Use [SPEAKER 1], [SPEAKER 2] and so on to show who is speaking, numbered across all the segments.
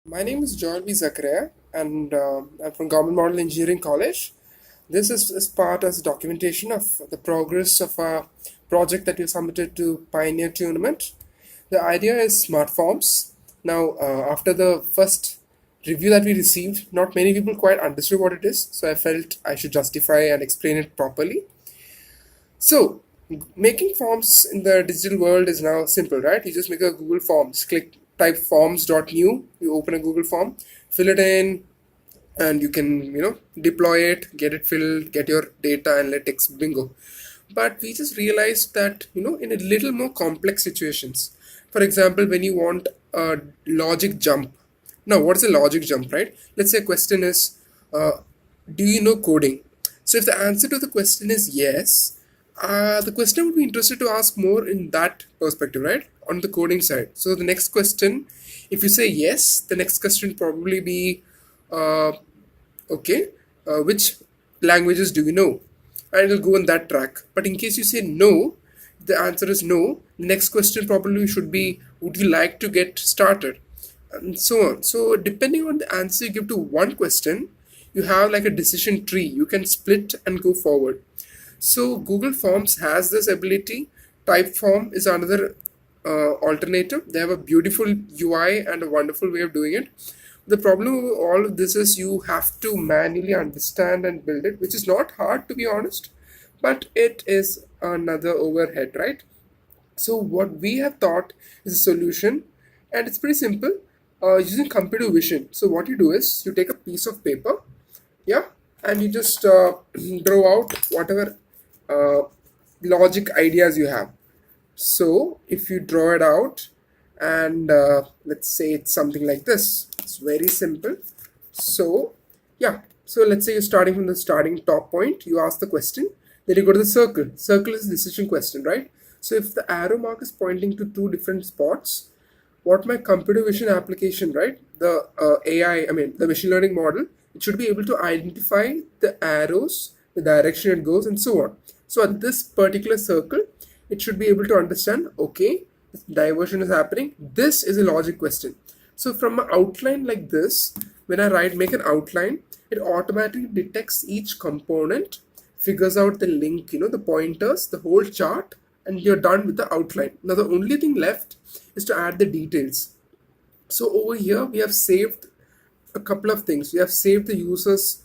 [SPEAKER 1] My name is Joel B. Zakaria, and I'm from Government Model Engineering College. This is part as documentation of the progress of a project that we submitted to Pioneer Tournament. The idea is SmartForms. Now, after the first review that we received, not many people quite understood what it is, so I felt I should justify and explain it properly. So, making forms in the digital world is now simple, right? You just make a Google Forms, type forms.new, you open a Google form, fill it in, and you can, deploy it, get it filled, get your data, analytics, bingo. But we just realized that, in a little more complex situations, for example, when you want a logic jump. Now, what is a logic jump, right? Let's say a question is, uh, do you know coding? So if the answer to the question is yes, the question would be interested to ask more in that perspective, right? On the coding side. So the next question, if you say yes, the next question probably be, uh, okay, which languages do you know? And it'll go on that track. But in case you say no, the answer is no. The next question probably should be, would you like to get started? And so on. So depending on the answer you give to one question, you have like a decision tree. You can split and go forward. So Google Forms has this ability. Typeform is another alternative. They have a beautiful UI and a wonderful way of doing it. The problem with all of this is you have to manually understand and build it, which is not hard to be honest, but it is another overhead, right? So what we have thought is a solution, and it's pretty simple. Using computer vision. So what you do is you take a piece of paper, yeah, and you just draw out whatever uh, logic ideas you have. So if you draw it out, and let's say it's something like this, it's very simple. So yeah, so let's say you're starting from the starting top point, you ask the question, then you go to the circle. Circle is a decision question, right? So if the arrow mark is pointing to two different spots, what my computer vision application, right, the AI, I mean the machine learning model, it should be able to identify the arrows, the direction it goes, and so on. So at this particular circle, it should be able to understand, okay, this diversion is happening, this is a logic question. So from an outline like this, when I write make an outline, it automatically detects each component, figures out the link, the pointers, the whole chart, and you're done with the outline. Now the only thing left is to add the details. So over here we have saved a couple of things. We have saved the users,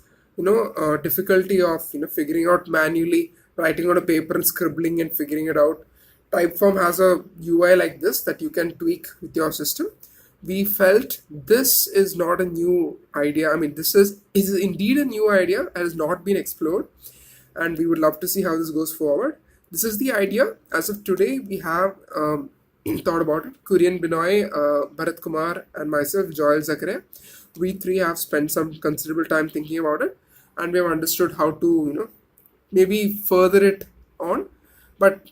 [SPEAKER 1] difficulty of figuring out manually, writing on a paper and scribbling and figuring it out. Typeform has a UI like this that you can tweak with your system. We felt this is not a new idea. I mean, this is indeed a new idea and has not been explored, and we would love to see how this goes forward. This is the idea. As of today, we have thought about it. Kurian Binoy, Bharat Kumar, and myself, Joel Zakaria. We three have spent some considerable time thinking about it, and we have understood how to, maybe further it on. But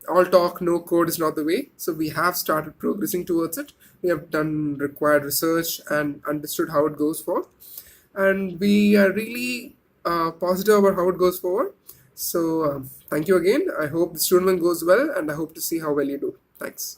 [SPEAKER 1] all talk, no code is not the way. So we have started progressing towards it. We have done required research and understood how it goes forward, and we are really positive about how it goes forward. So thank you again. I hope this tournament goes well, and I hope to see how well you do. Thanks.